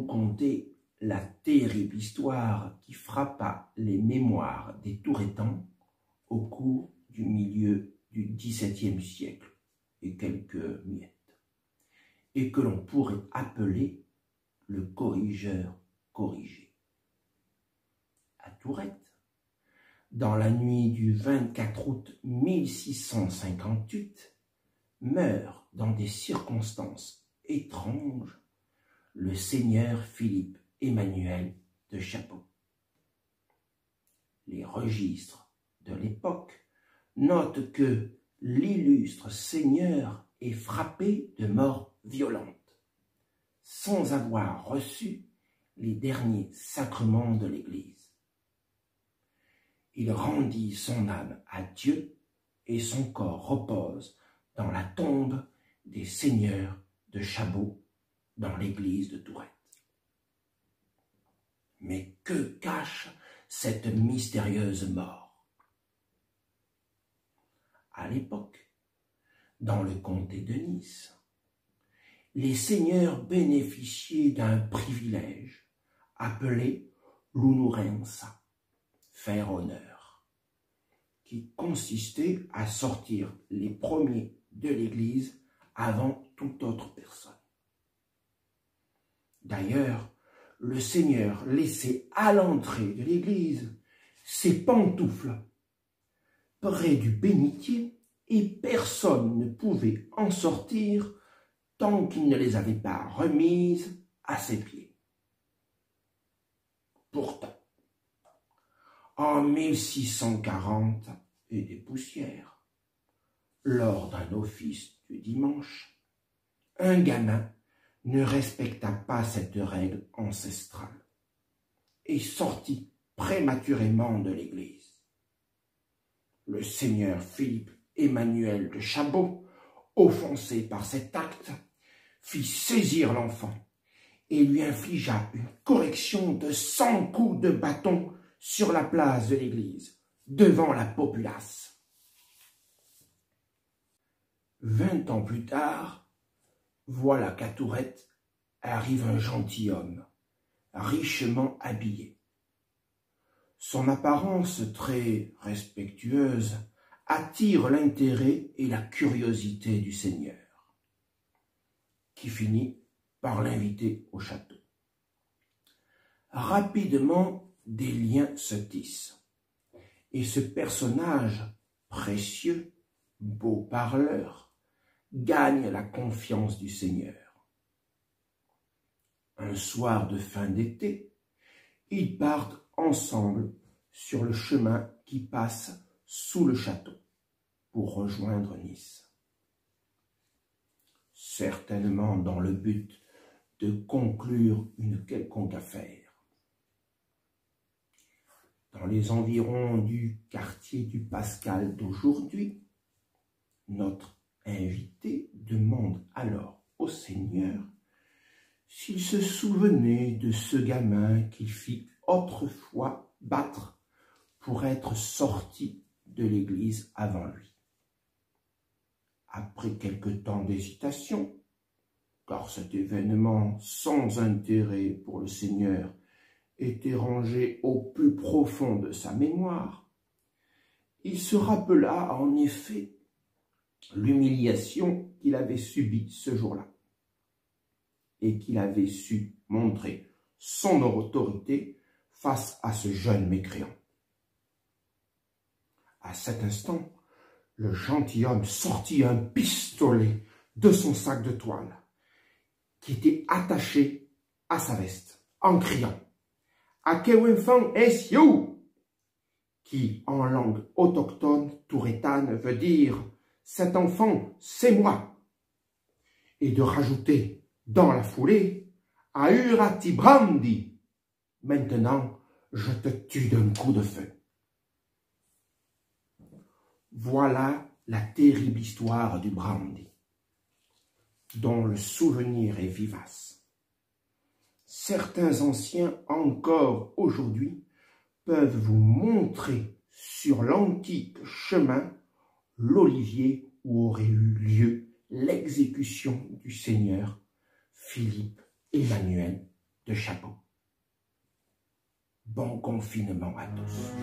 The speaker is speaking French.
conter la terrible histoire qui frappa les mémoires des Touretans au cours du milieu du XVIIe siècle et quelques miettes, et que l'on pourrait appeler le corrigeur corrigé. À Tourette, dans la nuit du 24 août 1658, meurt dans des circonstances étranges le seigneur Philippe Emmanuel de Chabot. Les registres de l'époque notent que l'illustre seigneur est frappé de mort violente, sans avoir reçu les derniers sacrements de l'Église. Il rendit son âme à Dieu et son corps repose dans la tombe des seigneurs de Chabot dans l'église de Tourette. Mais que cache cette mystérieuse mort? À l'époque, dans le comté de Nice, les seigneurs bénéficiaient d'un privilège appelé l'unurenza, faire honneur, qui consistait à sortir les premiers de l'église avant toute autre personne. D'ailleurs, le seigneur laissait à l'entrée de l'église ses pantoufles près du bénitier et personne ne pouvait en sortir tant qu'il ne les avait pas remises à ses pieds. Pourtant, en 1640 et des poussières, lors d'un office du dimanche, un gamin ne respecta pas cette règle ancestrale et sortit prématurément de l'église. Le seigneur Philippe Emmanuel de Chabot, offensé par cet acte, fit saisir l'enfant et lui infligea une correction de 100 coups de bâton sur la place de l'église, devant la populace. 20 ans plus tard, voilà qu'à Tourette arrive un gentilhomme, richement habillé. Son apparence très respectueuse attire l'intérêt et la curiosité du seigneur, qui finit par l'inviter au château. Rapidement, des liens se tissent, et ce personnage précieux, beau parleur, gagne la confiance du seigneur. Un soir de fin d'été, ils partent ensemble sur le chemin qui passe sous le château pour rejoindre Nice. Certainement dans le but de conclure une quelconque affaire. Dans les environs du quartier du Pascal d'aujourd'hui, notre invité demande alors au seigneur s'il se souvenait de ce gamin qu'il fit autrefois battre pour être sorti de l'église avant lui. Après quelque temps d'hésitation, car cet événement sans intérêt pour le seigneur était rangé au plus profond de sa mémoire, il se rappela en effet l'humiliation qu'il avait subie ce jour-là et qu'il avait su montrer son autorité face à ce jeune mécréant. À cet instant, le gentilhomme sortit un pistolet de son sac de toile qui était attaché à sa veste en criant « Akewemfang es you » qui, en langue autochtone touretane, veut dire « cet enfant, c'est moi » et de rajouter dans la foulée « Aurati brandi » maintenant, je te tue d'un coup de feu. Voilà la terrible histoire du brandy, dont le souvenir est vivace. Certains anciens, encore aujourd'hui, peuvent vous montrer sur l'antique chemin l'olivier où aurait eu lieu l'exécution du seigneur Philippe Emmanuel de chapeau. Bon confinement à tous.